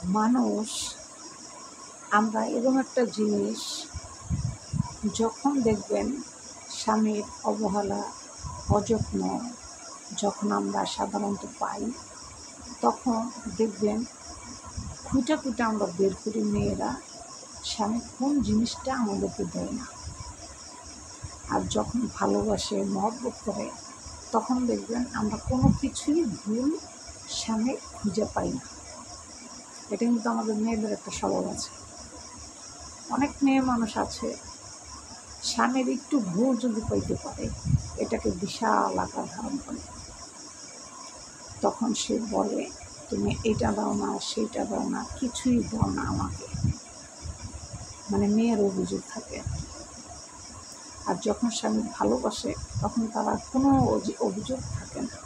মানুষ আমরা এরকম একটা জিনিস, যখন দেখবেন স্বামীর অবহেলা অযত্ন যখন আমরা সাধারণত পাই, তখন দেখবেন খুঁটে খুঁটে আমরা বের করি মেয়েরা স্বামী কোন জিনিসটা আমাদেরকে দেয় না। আর যখন ভালোবাসে মহব্বত করে তখন দেখবেন আমরা কোনো কিছুই ভুল স্বামী খুঁজে পাই না। এটা কিন্তু আমাদের মেয়েদের একটা স্বভাব আছে। অনেক মেয়ে মানুষ আছে স্বামীর একটু ভুল যদি পাইতে পারে এটাকে বিশাল আকার ধারণ করে। তখন সে বলে তুমি এটা দাও না, সেইটা দাও না, কিছুই দাও না আমাকে, মানে মেয়ের অভিযোগ থাকে। আর যখন স্বামী ভালোবাসে তখন তারা কোনো অভিযোগ থাকে না।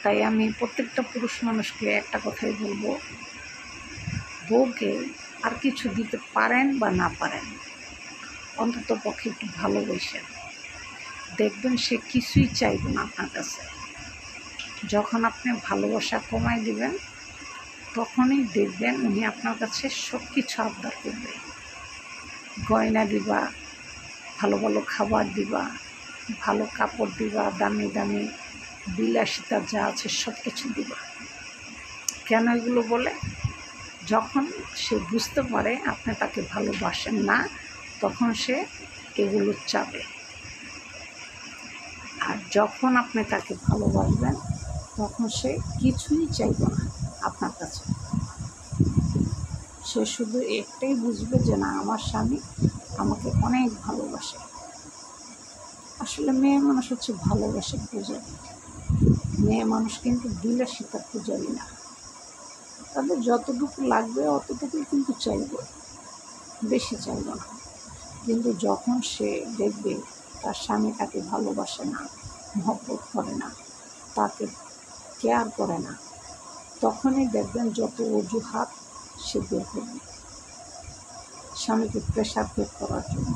তাই আমি প্রত্যেকটা পুরুষ মানুষকে একটা কথাই বলবো, বউকে আর কিছু দিতে পারেন বা না পারেন, অন্তত পক্ষে একটু ভালোবাসেন, দেখবেন সে কিছুই চাইবে না আপনার কাছে। যখন আপনি ভালোবাসা কমাই দিবেন তখনই দেখবেন উনি আপনার কাছে সব কিছু আবদার করবে। গয়না দিবা, ভালো ভালো খাবার দিবা, ভালো কাপড় দিবা, দামি দামি বিলাসিতা যা আছে সব কিছু দিবা। কেন এগুলো বলে? যখন সে বুঝতে পারে আপনি তাকে ভালোবাসেন না তখন সে এগুলো চাবে। আর যখন আপনি তাকে ভালোবাসবেন তখন সে কিছুই চাইবে না আপনার কাছে। সে শুধু একটাই বুঝবে যে না, আমার স্বামী আমাকে অনেক ভালোবাসে। আসলে মেয়ে মানুষ হচ্ছে ভালোবাসার পূজারী। মেয়ে মানুষ কিন্তু বিলাসিতার পূজারী না। তাদের যতটুকু লাগবে অতটুকুই কিন্তু চাইবে, বেশি চাইবে না। কিন্তু যখন সে দেখবে তার স্বামী তাকে ভালোবাসে না, মহব্বত করে না, তাকে কেয়ার করে না, তখনই দেখবেন যত অজুহাত সে বের করবে স্বামীকে প্রেশার ক্রিয়েট করার জন্য।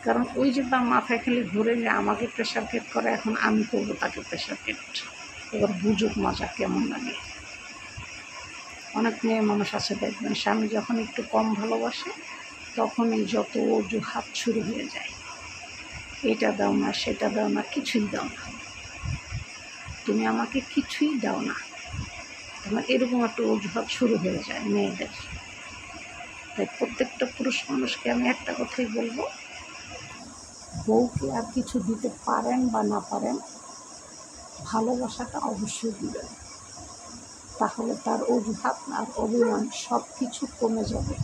কারণ ওই যে তার মাথায় খালি ঘুরে যে আমাকে প্রেশার ক্রিয়েট করে, এখন আমি করবো তাকে প্রেশার ক্রিয়েট। এবার বুঝুক মজা কেমন লাগে। অনেক মেয়ে মানুষ আছে দেখবেন স্বামী যখন একটু কম ভালোবাসে তখনই যত অজুহাত শুরু হয়ে যায়, এটা দাও না, সেটা দাও না, কিছুই দাও না, তুমি আমাকে কিছুই দাও না, তোমার এরকম একটা অজুহাত শুরু হয়ে যায় মেয়েদের। তাই প্রত্যেকটা পুরুষ মানুষকে আমি একটা কথাই বলবো, বউকে আর কিছু দিতে পারেন বা না পারেন, ভালোবাসাটা অবশ্যই দিবেন। তাহলে তার অজুহাত আর অভিমান সব কিছু কমে যাবে।